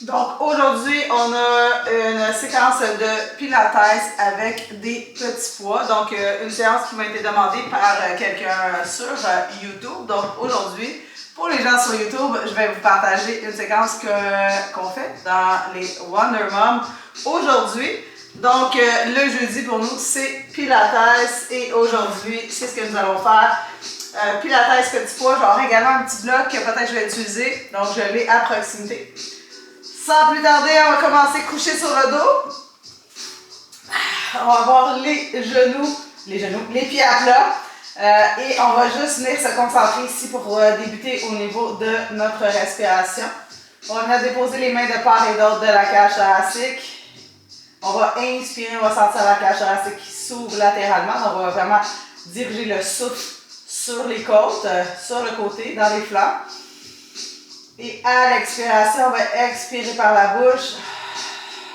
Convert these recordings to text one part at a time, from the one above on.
Donc aujourd'hui, on a une séquence de pilates avec des petits poids. Donc une séance qui m'a été demandée par quelqu'un sur YouTube. Donc aujourd'hui, pour les gens sur YouTube, je vais vous partager une séquence qu'on fait dans les Wonder Mom aujourd'hui. Donc le jeudi pour nous, c'est pilates et aujourd'hui, c'est ce que nous allons faire. Pilates petit poids, j'aurai également un petit bloc que peut-être je vais utiliser. Donc je l'ai à proximité. Sans plus tarder, on va commencer couché sur le dos. On va avoir les pieds à plat. Et on va juste venir se concentrer ici pour débuter au niveau de notre respiration. On va venir déposer les mains de part et d'autre de la cage thoracique. On va inspirer, on va sentir la cage thoracique qui s'ouvre latéralement. Donc on va vraiment diriger le souffle sur les côtes, sur le côté, dans les flancs. Et à l'expiration, on va expirer par la bouche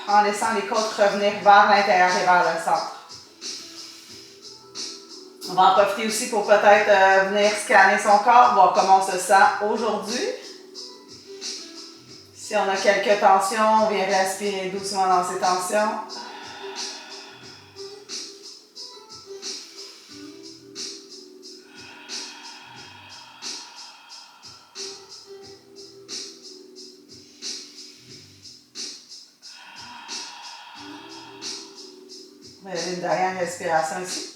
en laissant les côtes revenir vers l'intérieur et vers le centre. On va en profiter aussi pour peut-être venir scanner son corps, voir comment on se sent aujourd'hui. Si on a quelques tensions, on vient respirer doucement dans ces tensions. On va aller une dernière respiration ici.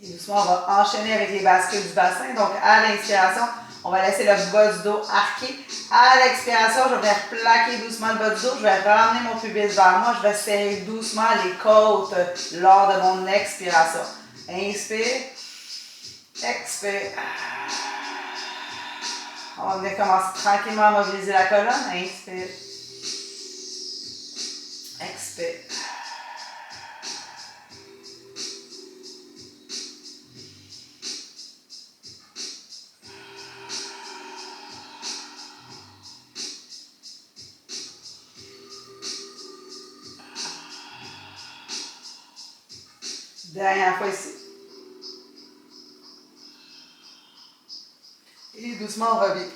Et doucement, on va enchaîner avec les bascules du bassin. Donc, à l'inspiration, on va laisser le bas du dos arqué. À l'expiration, je vais venir plaquer doucement le bas du dos. Je vais ramener mon pubis vers moi. Je vais serrer doucement les côtes lors de mon expiration. Inspire. Expire. On va venir commencer tranquillement à mobiliser la colonne. Inspire. Expire. Dernière fois ici. Et doucement, on revient.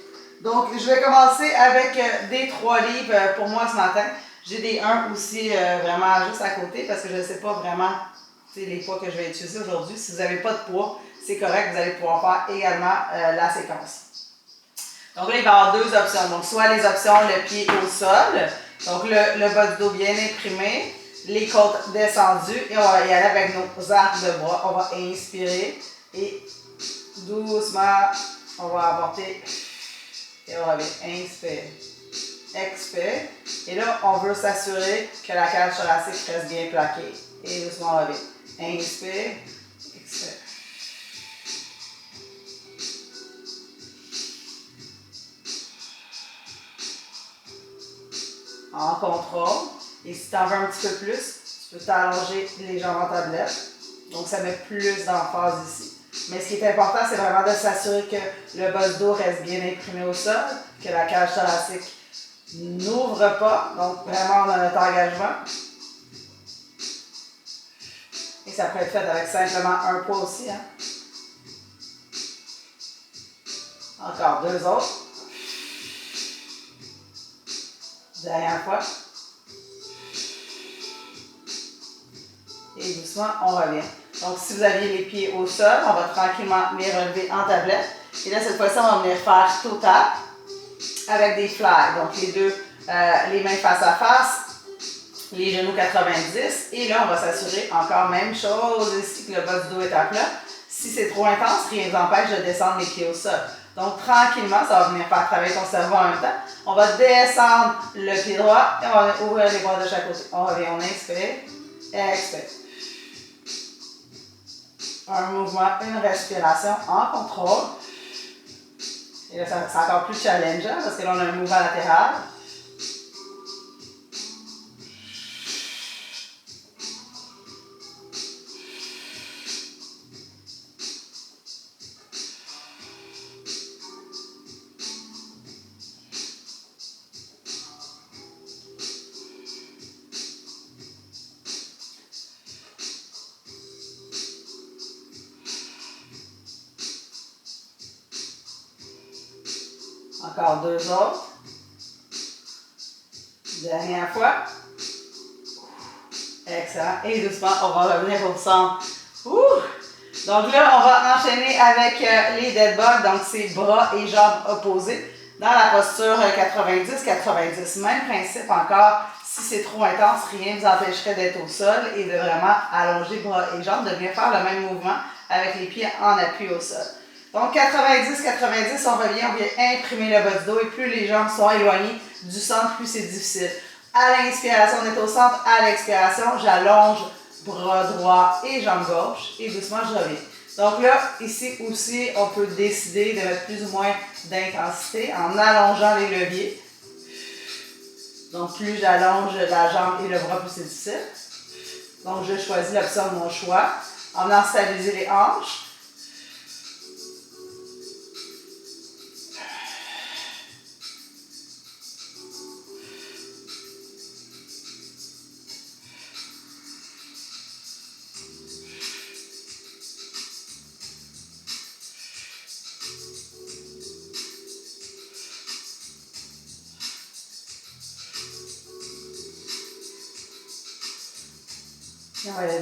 Donc, je vais commencer avec des 3 livres pour moi ce matin. J'ai des 1 aussi vraiment juste à côté parce que je ne sais pas vraiment les poids que je vais utiliser aujourd'hui. Si vous n'avez pas de poids, c'est correct, vous allez pouvoir faire également la séquence. Donc là, il va y avoir 2 options. Donc, soit les options, le pied au sol, donc le bas du dos bien imprimé, les côtes descendues et on va y aller avec nos arcs de bras. On va inspirer et doucement, on va avorter et on revient. Inspire, expire. Et là, on veut s'assurer que la cage thoracique reste bien plaquée. Et doucement, on revient. Inspire, expire. En contrôle. Et si tu en veux un petit peu plus, tu peux t'allonger les jambes en tablette. Donc, ça met plus d'emphase ici. Mais ce qui est important, c'est vraiment de s'assurer que le bas du dos reste bien imprimé au sol, que la cage thoracique n'ouvre pas. Donc, vraiment, on a notre engagement. Et ça peut être fait avec simplement un poids aussi. Hein? Encore 2 autres. Dernière fois. Et doucement, on revient. Donc, si vous aviez les pieds au sol, on va tranquillement les relever en tablette. Et là, cette fois-ci, on va venir faire toe tap avec des flags. Donc, les mains face à face, les genoux 90. Et là, on va s'assurer encore même chose ici, que le bas du dos est à plat. Si c'est trop intense, rien ne vous empêche de descendre les pieds au sol. Donc, tranquillement, ça va venir faire travailler ton cerveau en même temps. On va descendre le pied droit et on va ouvrir les bras de chaque côté. On revient, on inspire, expire. Un mouvement, une respiration en contrôle. Et là, c'est encore plus challengeant parce que là, on a un mouvement latéral. Encore 2 autres. Dernière fois. Excellent. Et doucement, on va revenir au centre. Ouh! Donc là, on va enchaîner avec les dead bugs. Donc, c'est bras et jambes opposés. Dans la posture 90-90. Même principe encore. Si c'est trop intense, rien ne vous empêcherait d'être au sol et de vraiment allonger bras et jambes, de bien faire le même mouvement avec les pieds en appui au sol. Donc 90-90, on revient, on vient imprimer le bas du dos et plus les jambes sont éloignées du centre, plus c'est difficile. À l'inspiration, on est au centre. À l'expiration, j'allonge bras droit et jambe gauche et doucement je reviens. Donc là, ici aussi, on peut décider de mettre plus ou moins d'intensité en allongeant les leviers. Donc plus j'allonge la jambe et le bras, plus c'est difficile. Donc je choisis l'option de mon choix en venant stabiliser les hanches.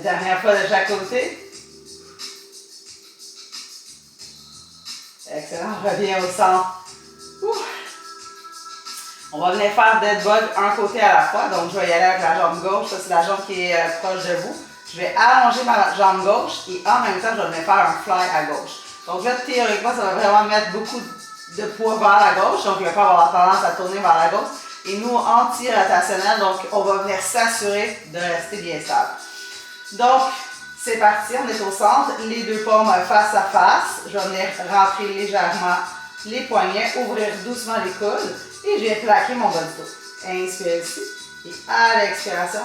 Dernière fois de chaque côté. Excellent, on revient au centre. Ouh. On va venir faire dead bug un côté à la fois. Donc, je vais y aller avec la jambe gauche. Ça, c'est la jambe qui est proche de vous. Je vais allonger ma jambe gauche et en même temps, je vais venir faire un fly à gauche. Donc là, théoriquement, ça va vraiment mettre beaucoup de poids vers la gauche. Donc, le corps va avoir tendance à tourner vers la gauche. Et nous, anti-rotationnel, donc on va venir s'assurer de rester bien stable. Donc, c'est parti, on est au centre, les deux paumes face à face. Je vais venir rentrer légèrement les poignets, ouvrir doucement les coudes et je viens plaquer mon bas du dos. Inspire ici et à l'expiration,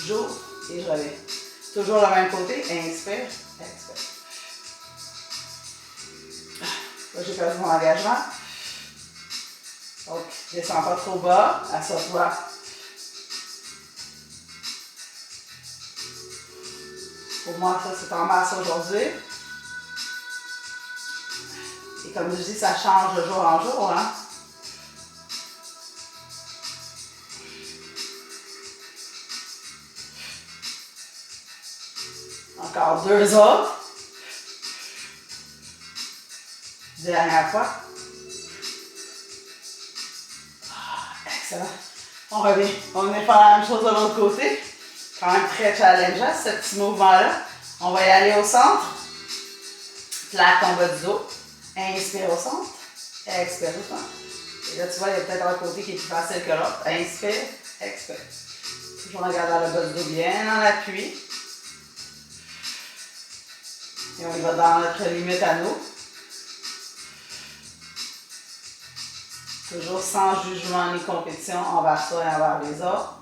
j'ouvre et je reviens. Toujours le même côté, inspire, expire. Là, j'ai perdu mon engagement. Donc, descends pas trop bas, assois-toi. Pour moi, ça, c'est en masse aujourd'hui. Et comme je dis, ça change de jour en jour. Hein? Encore 2 autres. Dernière fois. Excellent. On revient. On vient faire la même chose de l'autre côté. Quand même très challengeant, ce petit mouvement-là. On va y aller au centre. Plaque ton bas du dos. Inspire au centre. Expire au centre. Et là, tu vois, il y a peut-être un côté qui est plus facile que l'autre. Inspire, expire. Toujours en gardant le bas du dos bien en appui. Et on y va dans notre limite à nous. Toujours sans jugement ni compétition envers soi et envers les autres.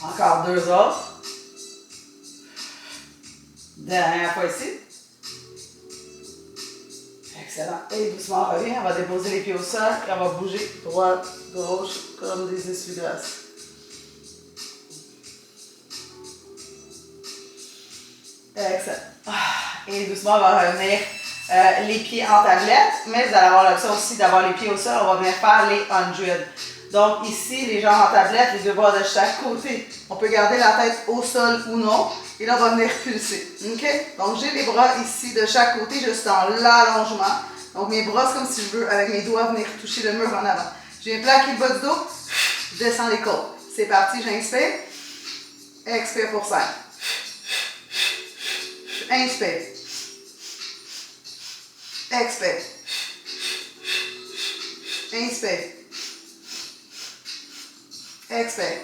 Encore 2 autres. Dernière fois ici. Excellent. Et doucement, on revient. On va déposer les pieds au sol et on va bouger droite, gauche, comme des essuie-glaces. Excellent. Et doucement, on va revenir les pieds en tablette, mais vous allez avoir l'option aussi d'avoir les pieds au sol. On va venir faire les 100. Donc ici, les jambes en tablette, les deux bras de chaque côté. On peut garder la tête au sol ou non. Et là, on va venir pulser. OK? Donc, j'ai les bras ici de chaque côté. Je suis dans l'allongement. Donc, mes bras, c'est comme si je veux, avec mes doigts, venir toucher le mur en avant. Je viens plaquer le bas du dos. Je descends les côtes. C'est parti, j'inspire. Expire pour 5. Inspire. Expire. Inspire. Expire.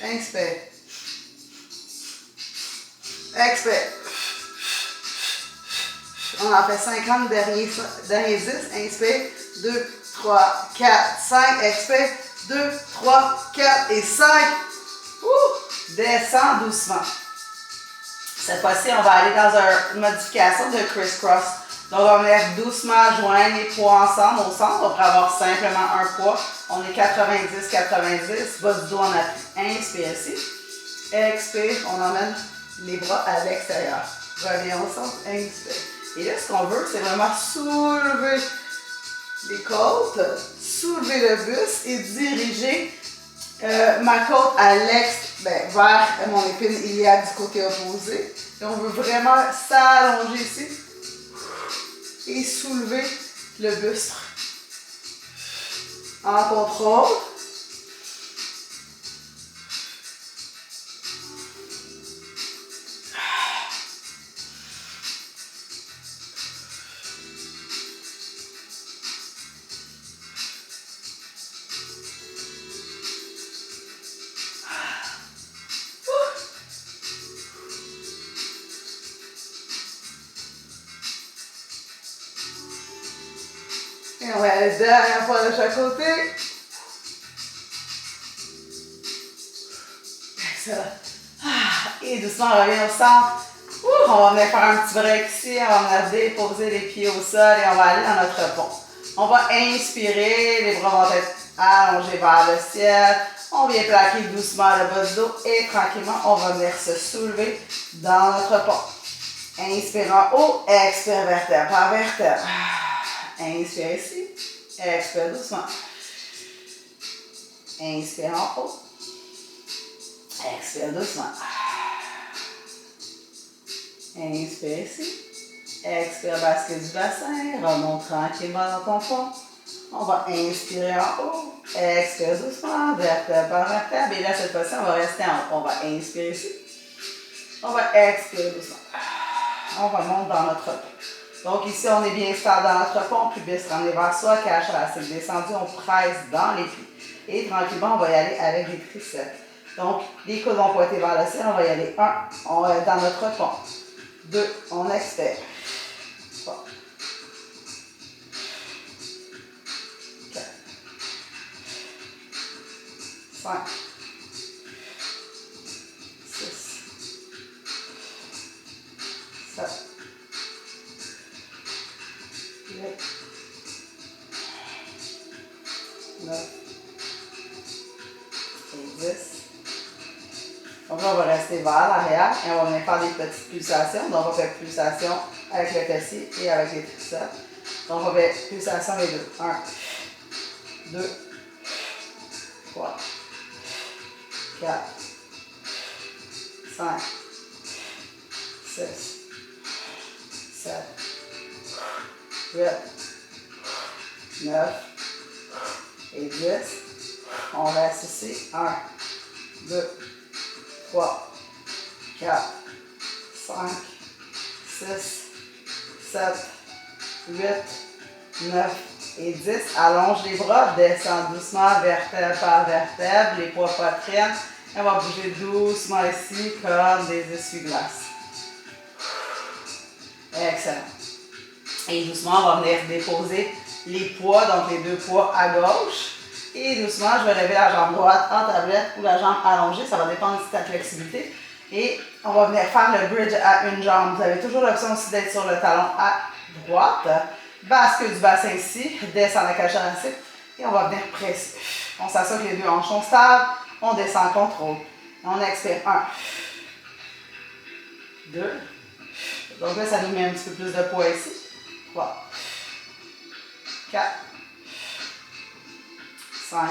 Inspire. Expire. On en fait 50, dernier 10. Inspire. 2, 3, 4, 5. Expire. 2, 3, 4 et 5. Descends doucement. Cette fois-ci, on va aller dans une modification de criss-cross Donc, on va venir doucement joindre les poids ensemble au centre. On pourrait avoir simplement un poids. On est 90-90. Bas du dos en appui. Inspire ici. Expire. On emmène les bras à l'extérieur. Reviens au centre. Inspire. Et là, ce qu'on veut, c'est vraiment soulever les côtes, soulever le buste et diriger ma côte à vers mon épine iliaque du côté opposé. Et on veut vraiment s'allonger ici et soulever le buste. En contrôle. Et on va aller dernière fois de chaque côté. Excellent. Et doucement, on revient au centre. On va venir faire un petit break ici. On va venir déposer les pieds au sol et on va aller dans notre pont. On va inspirer. Les bras vont être allongés vers le ciel. On vient plaquer doucement le bas du dos et tranquillement, on va venir se soulever dans notre pont. Inspire en haut, expire vertèbre par vertèbre. Inspire ici, expire doucement. Inspire en haut, expire doucement. Inspire ici, expire bascule du bassin, remonte tranquillement dans ton fond. On va inspirer en haut, expire doucement, vertèbre par vertèbre. Et là, cette fois-ci, on va rester en haut. On va inspirer ici, on va expirer doucement. On remonte dans notre pont. Donc ici, on est bien stable dans notre pont, pubis ramené vers soi, cache racine descendu, on presse dans les pieds. Et tranquillement, on va y aller avec les triceps. Donc, les coudes vont pointer vers le ciel, on va y aller. 1, on reste dans notre pont. 2, on expire. 3, 4, 5, 6, 7, 8, 9 et 10. Donc là, on va rester vers l'arrière et on va venir faire des petites pulsations. Donc, on va faire pulsation avec le fessier et avec les triceps. Donc, on va faire pulsation les deux. 1, 2, 3, 4, 5, 6, 7, 8, 9 et 10. On reste ici. 1, 2, 3, 4, 5, 6, 7, 8, 9 et 10. Allonge les bras, descends doucement, vertèbre par vertèbre, les poids poitrine. Et on va bouger doucement ici comme des essuie-glaces. Excellent. Et doucement, on va venir déposer les poids, donc les deux poids à gauche. Et doucement, je vais lever la jambe droite en tablette ou la jambe allongée. Ça va dépendre de ta flexibilité. Et on va venir faire le bridge à une jambe. Vous avez toujours l'option aussi d'être sur le talon à droite. Bascule du bassin ici. Descend la cage thoracique. Et on va venir presser. On s'assure que les deux hanches sont stables. On descend en contrôle. On expire. 1, 2. Donc là, ça nous met un petit peu plus de poids ici. 3, 4, 5,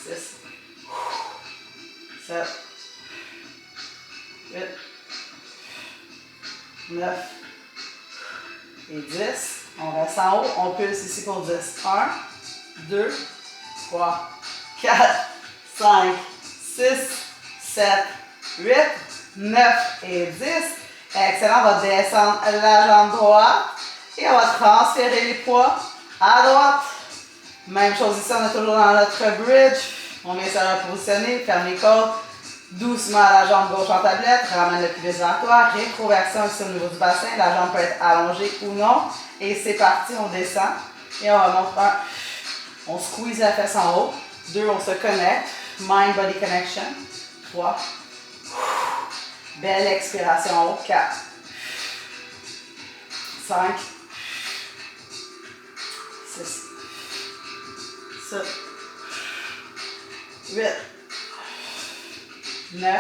6, 7, 8, 9 et 10. On reste en haut. On pulse ici pour 10. 1, 2, 3, 4, 5, 6, 7, 8, 9 et 10. Excellent. On va descendre la jambe droite et on va transférer les poids à droite. Même chose ici, on est toujours dans notre bridge. On vient se repositionner, ferme les côtes. Doucement la jambe gauche en tablette, ramène le pubis vers toi. Rétroversion ici au niveau du bassin. La jambe peut être allongée ou non. Et c'est parti, on descend. Et on remonte. 1. On squeeze la fesse en haut. 2, on se connecte. Mind-body connection. 3. Belle expiration en haut. 4. 5, 6, 7, 8, 9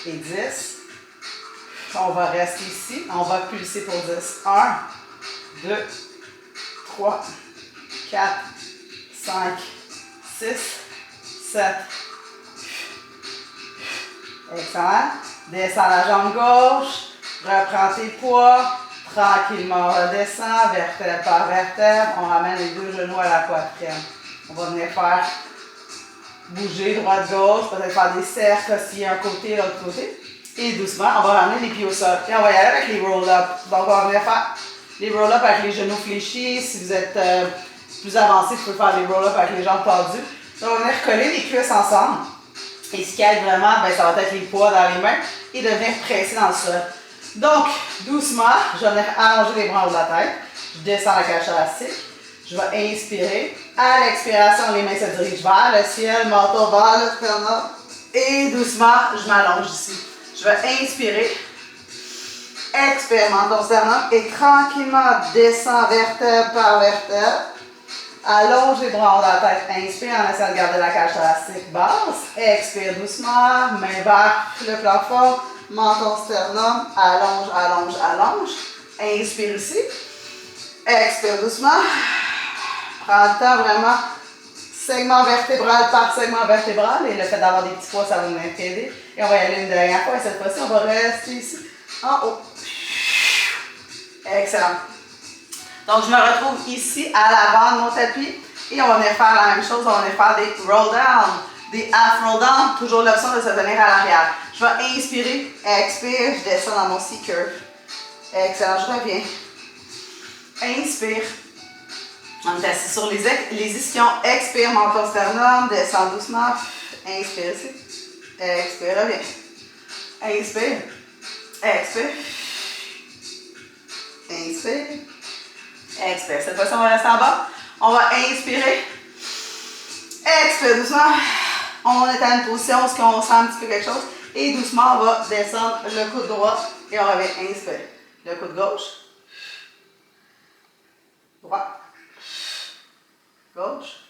et 10. On va rester ici. On va pulser pour 10. 1, 2, 3, 4, 5, 6, 7. Excellent. Descends la jambe gauche. Reprends tes poids. Tranquillement, on redescend, vertèbre par vertèbre. On ramène les deux genoux à la poitrine. On va venir faire bouger droite-gauche, peut-être faire des cercles, osciller un côté, l'autre côté. Et doucement, on va ramener les pieds au sol. Et on va y aller avec les roll-up. Donc, on va venir faire les roll-up avec les genoux fléchis. Si vous êtes plus avancé, vous pouvez faire les roll-up avec les jambes tendues. Donc, on va venir coller les cuisses ensemble. Et ce qui aide vraiment, ben, ça va être les poids dans les mains et de venir presser dans le sol. Donc, doucement, je vais venir allonger les bras en haut de la tête. Je descends la cage thoracique. Je vais inspirer. À l'expiration, les mains se dirigent vers le ciel, menton vers le sternum. Et doucement, je m'allonge ici. Je vais inspirer. Expire, menton sternum. Et tranquillement, descends vertèbre par vertèbre. Allonge les bras en haut de la tête. Inspire en essayant de garder la cage thoracique basse. Expire doucement. Main vers le plafond. Menton sternum. Allonge, allonge, allonge. Inspire ici. Expire doucement. Prends le temps vraiment. Segment vertébral par segment vertébral. Et le fait d'avoir des petits poids, ça va nous aider. Et on va y aller une dernière fois. Et cette fois-ci, on va rester ici en haut. Excellent. Donc, je me retrouve ici à l'avant de mon tapis. Et on va venir faire la même chose. On va venir faire des roll down. Des half roll down. Toujours l'option de se tenir à l'arrière. Je vais inspirer. Expire. Je descends dans mon C-curve. Excellent. Je reviens. Inspire. On est assis sur les ischions. Expire, menton sternum. Descends doucement. Inspire ici. Expire, reviens. Inspire. Expire. Inspire. Expire. Cette fois-ci, on va rester en bas. On va inspirer. Expire doucement. On est à une position où on sent un petit peu quelque chose. Et doucement, on va descendre le coude droit. Et on revient. Inspire. Le coude gauche. Droit. Gauche.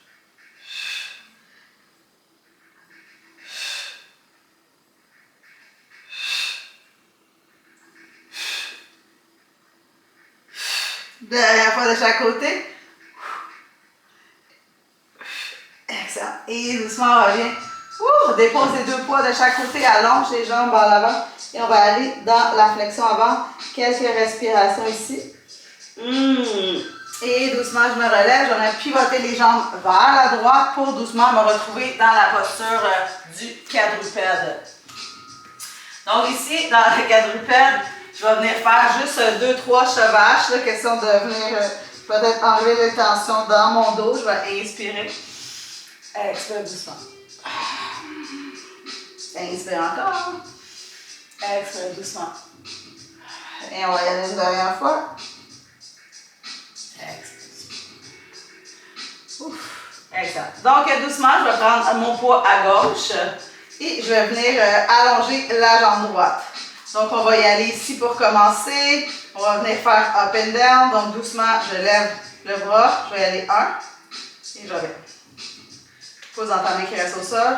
Dernière fois de chaque côté. Excellent. Et doucement, on revient. Dépose les deux poids de chaque côté. Allonge les jambes en avant. Et on va aller dans la flexion avant. Quelques respirations ici. Et doucement, je me relève. Je vais pivoter les jambes vers la droite pour doucement me retrouver dans la posture du quadrupède. Donc ici, dans le quadrupède, je vais venir faire juste 2-3 chevâches. Là, question de venir peut-être enlever les tensions dans mon dos. Je vais inspirer. Expire doucement. Inspire encore. Expire doucement. Et on va y aller une dernière fois. Excellent. Donc, doucement, je vais prendre mon poids à gauche et je vais venir allonger la jambe droite. Donc, on va y aller ici pour commencer. On va venir faire up and down. Donc, doucement, je lève le bras. Je vais y aller 1 et je reviens. Pose dans ta main qui reste au sol.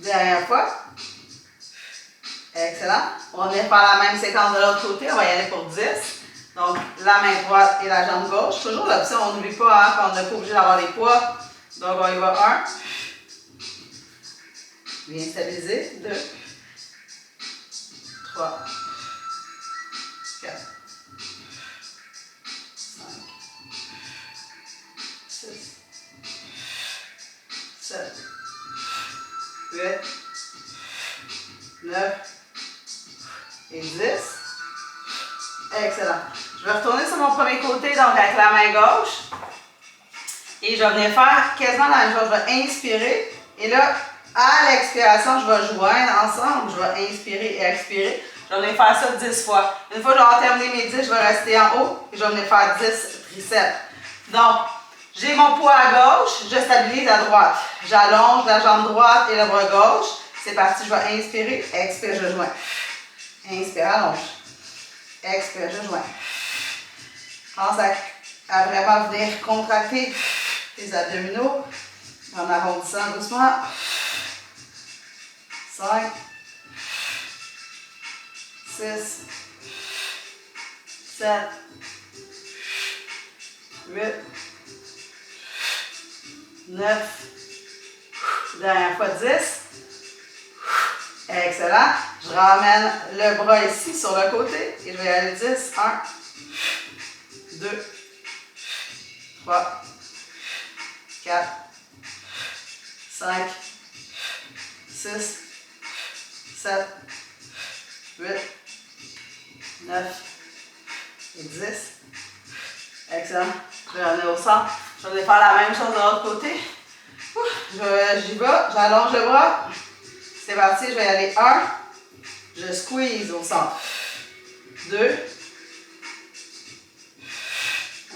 Dernière fois. Excellent. On va venir faire la même séquence de l'autre côté. On va y aller pour 10. Donc, la main droite et la jambe gauche. Toujours l'option, on n'oublie pas hein, qu'on n'est pas obligé d'avoir les poids. Donc, on y va 1. Bien stabiliser. 2. 3. 4. 5. 6. 7. 8, 9 et 10. Excellent. Je vais retourner sur mon premier côté, donc avec la main gauche. Et je vais venir faire quasiment la même chose. Je vais inspirer. Et là, À l'expiration, je vais joindre ensemble. Je vais inspirer et expirer. Je vais venir faire ça 10 fois. Une fois que je vais avoir terminé mes 10, je vais rester en haut et je vais venir faire 10 triceps. Donc, j'ai mon poids à gauche, je stabilise à droite. J'allonge la jambe droite et le bras gauche. C'est parti, je vais inspirer, expire, je joins. Inspire, allonge. Expire, je joins. Pense à vraiment venir contracter les abdominaux en arrondissant doucement. 5, 6, 7, 8, 9, dernière fois 10. Excellent. Je ramène le bras ici sur le côté et je vais aller 10. 1, 2, 3, 4, 5, 6, 7, 8, 9 et 10. Excellent. Je vais revenir au centre. Je vais faire la même chose de l'autre côté. J'y vais, j'allonge le bras. C'est parti, je vais y aller 1. Je squeeze au centre. 2.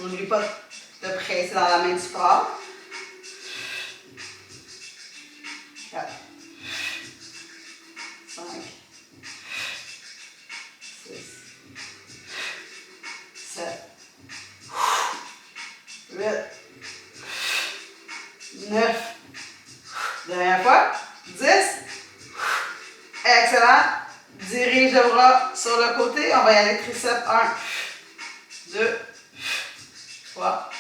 On n'oublie pas de presser dans la main du support. 4. 5. 6. 7. 8. 9. Dernière fois. 10. Excellent. Dirige le bras sur le côté. On va y aller triceps. 1, 2, 3,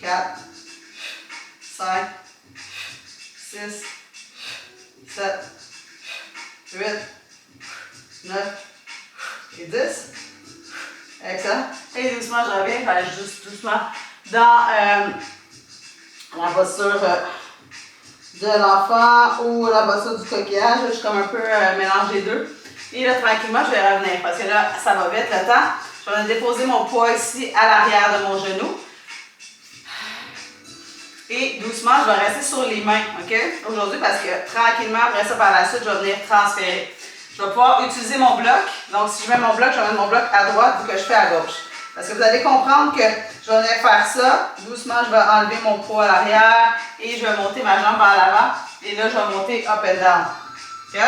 4, 5, 6, 7, 8, 9 et 10. Excellent. Et doucement, je reviens. Je vais aller juste doucement dans la posture de l'enfant ou la posture du coquillage. Je suis comme un peu mélange les deux. Et là, tranquillement, je vais revenir parce que là, ça va vite le temps. Je vais déposer mon poids ici à l'arrière de mon genou. Et doucement, je vais rester sur les mains, OK? Aujourd'hui, parce que tranquillement, après ça, par la suite, je vais venir transférer. Je vais pouvoir utiliser mon bloc. Donc, si je mets mon bloc, je vais mettre mon bloc à droite vu que je fais à gauche. Parce que vous allez comprendre que je vais venir faire ça. Doucement, je vais enlever mon poids à l'arrière et je vais monter ma jambe vers l'avant. Et là, je vais monter up and down. OK?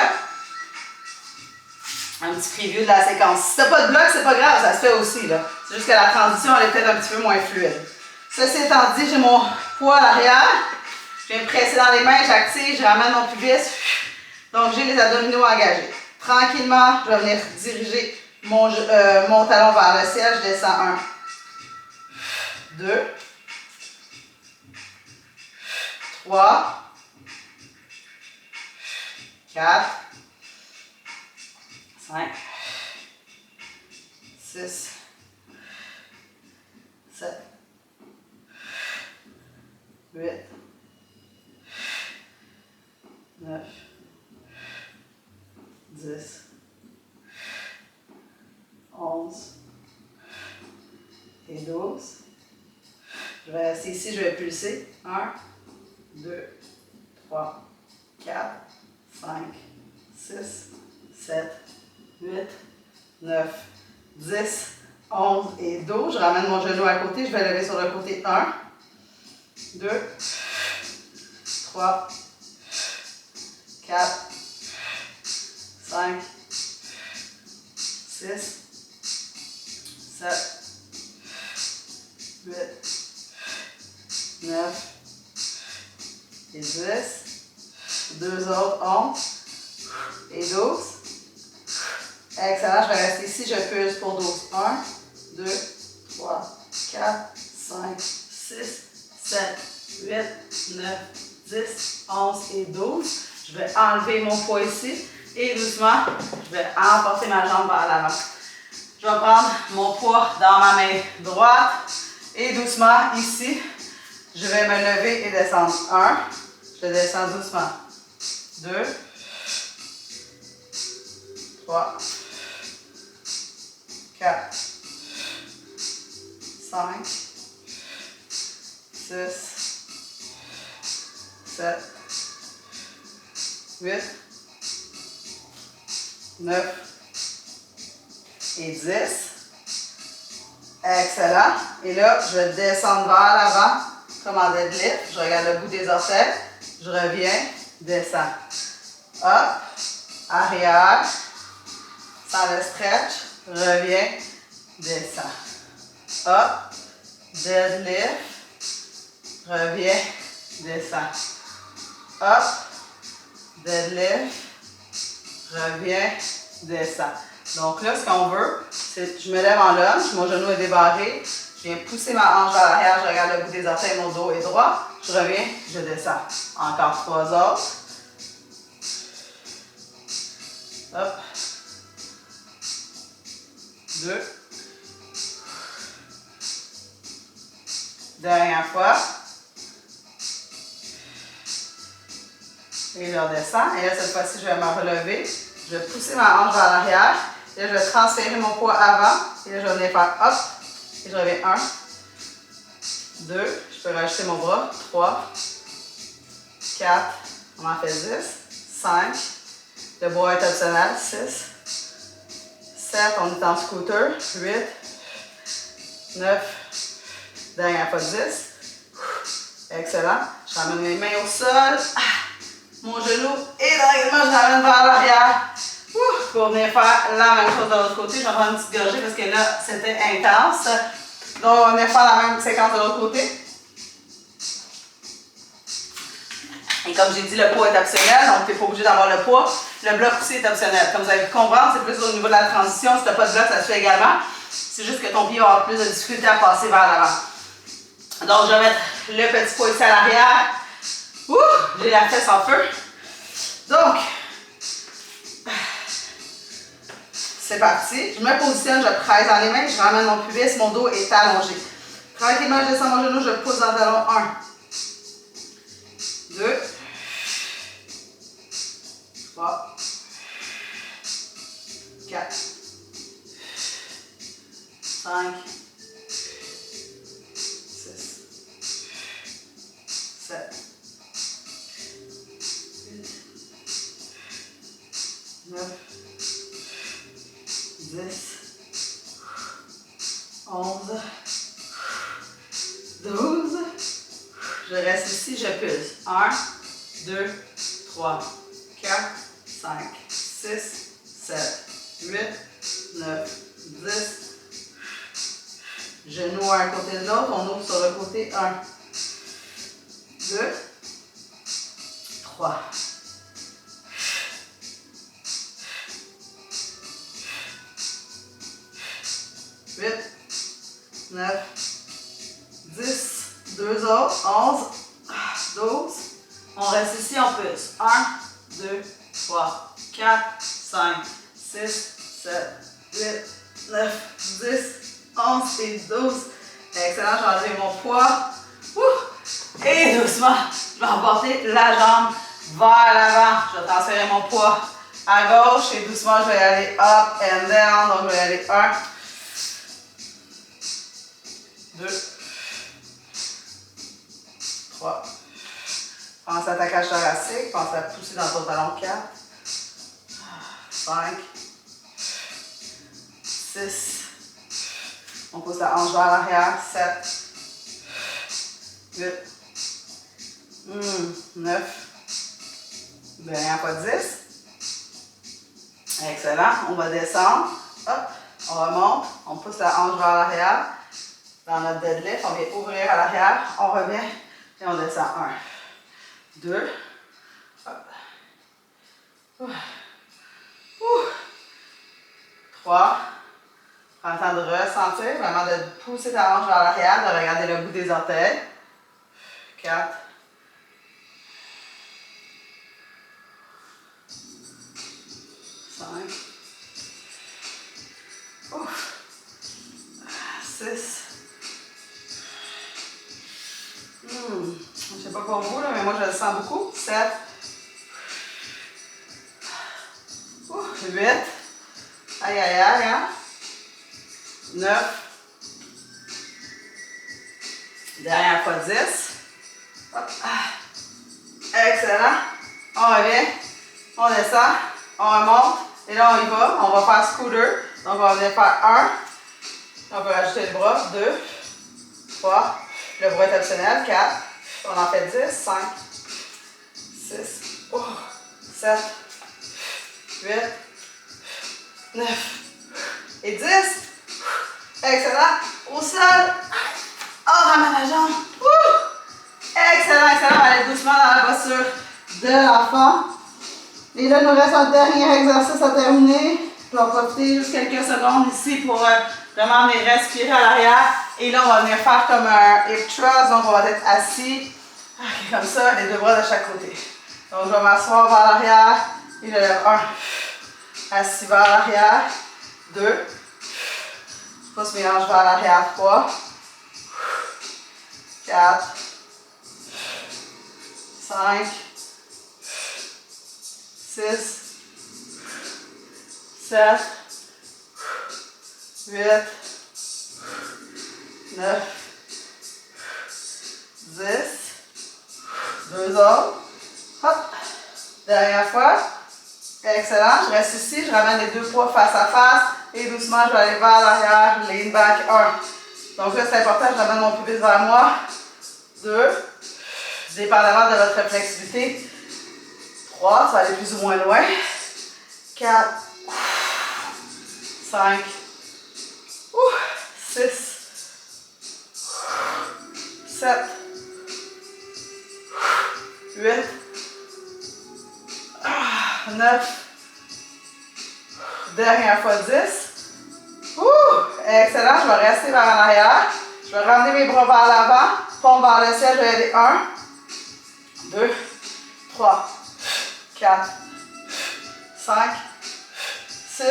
Un petit preview de la séquence. Si tu n'as pas de bloc, c'est pas grave, ça se fait aussi, là. C'est juste que la transition, elle est peut-être un petit peu moins fluide. Ceci étant dit, j'ai mon poids à l'arrière. Je viens presser dans les mains, j'active, je ramène mon pubis. Donc, j'ai les abdominaux engagés. Tranquillement, je vais venir diriger mon talon vers le ciel. Je descends 1, 2, 3, 4, 5, 6, 7, 8, 9, 10, 11 et 12. Je vais rester ici, je vais pulser. 1, 2, 3, 4, 5, 6, 7, 8, 9, 10, 11 et 12. Je ramène mon genou à côté, je vais lever sur le côté. 1, 2, 3, 4, 5, 6, 7, 8, 9 et 10. Deux autres, 11 et 12. Excellent, je vais rester ici, je pulse pour 12. 1, 2, 3, 4, 5, 6, 7, 8, 9, 10, 11 et 12. Je vais enlever mon poids ici et doucement, je vais emporter ma jambe vers l'avant. Je vais prendre mon poids dans ma main droite et doucement, ici, je vais me lever et descendre. 1, je descends doucement. 2, 3, 4, 5, 6, 7, 8, 9 et 10. Excellent. Et là, je vais descendre vers l'avant, comme en deadlift. Je regarde le bout des orteils. Je reviens, descends. Hop, arrière, sans le stretch. Reviens, descends. Hop, deadlift. Reviens, descends. Hop, deadlift. Reviens, descends. Donc là, ce qu'on veut, c'est que je me lève en lunge, mon genou est débarré, je viens pousser ma hanche vers l'arrière, je regarde le bout des orteils, mon dos est droit, je reviens, je descends. Encore 3 autres. Hop. 2. Dernière fois. Et je redescends. Et là, cette fois-ci, je vais me relever. Je vais pousser ma hanche vers l'arrière. Et là, je vais transférer mon poids avant. Et là, je vais venir faire hop. Et je reviens 1, 2. Je peux rajouter mon bras. 3, 4. On en fait 10. 5. Le bras est optionnel. 6, 7. On est en scooter. 8, 9. Dernière fois 10. Excellent. Je ramène mes mains au sol. Mon genou et directement, je ramène vers l'arrière. Pour venir faire la même chose de l'autre côté. Je vais prendre une petite gorgée parce que là, c'était intense. Donc, on va venir faire la même séquence de l'autre côté. Et comme j'ai dit, le poids est optionnel, donc tu n'es pas obligé d'avoir le poids. Le bloc aussi est optionnel. Comme vous avez pu comprendre, c'est plus au niveau de la transition. Si tu n'as pas de bloc, ça se fait également. C'est juste que ton pied va avoir plus de difficulté à passer vers l'avant. Donc, je vais mettre le petit poids ici à l'arrière. J'ai la fesse en feu. Donc, c'est parti. Je me positionne, je presse dans les mains, je ramène mon pubis, mon dos est allongé. Tranquillement, je descends mon genou, je pousse dans le talon. 1, 2, 3, 4, 5, 6, 7, 8, 9, 10, 11, 12. Je reste ici, je pulse. 1, 2, 3, 4, 5, 6, 7, 8, 9, 10. Genoux à un côté de l'autre, on ouvre sur le côté. 1, 2, 3. 8, 9, 10, 2 autres, 11, 12. On reste ici, on pulse. 1, 2, 3, 4, 5, 6, 7, 8, 9, 10, 11 et 12. Excellent, je vais enlever mon poids. Et doucement, je vais emporter la jambe vers l'avant. Je vais transférer mon poids à gauche et doucement, je vais aller up and down. Donc, je vais aller 1, 2, 3. Pense à ta cage thoracique. Pense à pousser dans ton talon. 4, 5, 6. On pousse la hanche vers l'arrière. 7, 8, 9. Dernière fois 10. Excellent. On va descendre. Hop. On remonte. On pousse la hanche vers l'arrière. Dans notre deadlift, on vient ouvrir à l'arrière. On revient et on descend. 1, 2. Hop. 3. Prends le temps de ressentir, vraiment de pousser ta hanche vers l'arrière, de regarder le bout des orteils. 4. 5. 6. Je ne sais pas pour vous, là, mais moi je le sens beaucoup. 7. 8. Aïe, aïe, aïe, hein? 9. Dernière fois 10. Hop. Excellent. On revient. On descend, on remonte, et là on y va. On va faire scooter. Donc on va venir faire 1. On peut rajouter le bras. 2, 3. Le bras est optionnel. 4. On en fait 10. 5, 6, 7, 8, 9 et 10. Excellent. Au sol. Ramène la jambe. Excellent, excellent. On va aller doucement dans la posture de l'enfant. Et là, il nous reste un dernier exercice à terminer. On va profiter juste quelques secondes ici pour vraiment venir respirer à l'arrière. Et là, on va venir faire comme un hip thrust. Donc, on va être assis. Comme ça, les deux bras de chaque côté. Donc, je vais m'asseoir vers l'arrière. Et je lève 1. Assis vers l'arrière. 2. Pouce mélange vers l'arrière. 3. 4. 5. 6. 7. 8. 9. 10. 2 autres. Hop. Dernière fois. Excellent. Je reste ici. Je ramène les deux poids face à face. Et doucement, je vais aller vers l'arrière. Lean back. 1. Donc là, c'est important. Je ramène mon pubis vers moi. 2. Dépendamment de votre flexibilité. 3. Ça va aller plus ou moins loin. 4. 5. 6. 7. 8. 9. Dernière fois 10. Excellent. Je vais rester vers l'arrière. Je vais ramener mes bras vers l'avant. Pompe vers le ciel. Je vais aller 1, 2, 3, 4, 5, 6,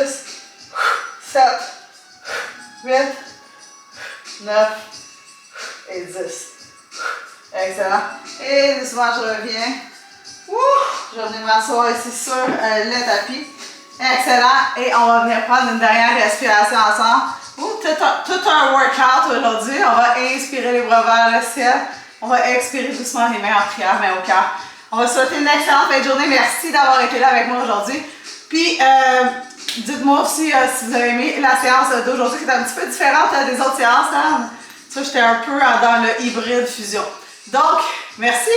7, 8, 9 et 10. Excellent. Et doucement, je reviens. Je vais venir m'asseoir ici sur le tapis. Excellent. Et on va venir prendre une dernière respiration ensemble. Tout un workout aujourd'hui. On va inspirer les bras vers le ciel. On va expirer doucement les mains en prière, mains au cœur. On va souhaiter une excellente fin de journée. Merci d'avoir été là avec moi aujourd'hui. Puis, dites-moi aussi si vous avez aimé la séance d'aujourd'hui qui est un petit peu différente des autres séances. Tu vois, j'étais un peu dans le hybride fusion. Donc, merci.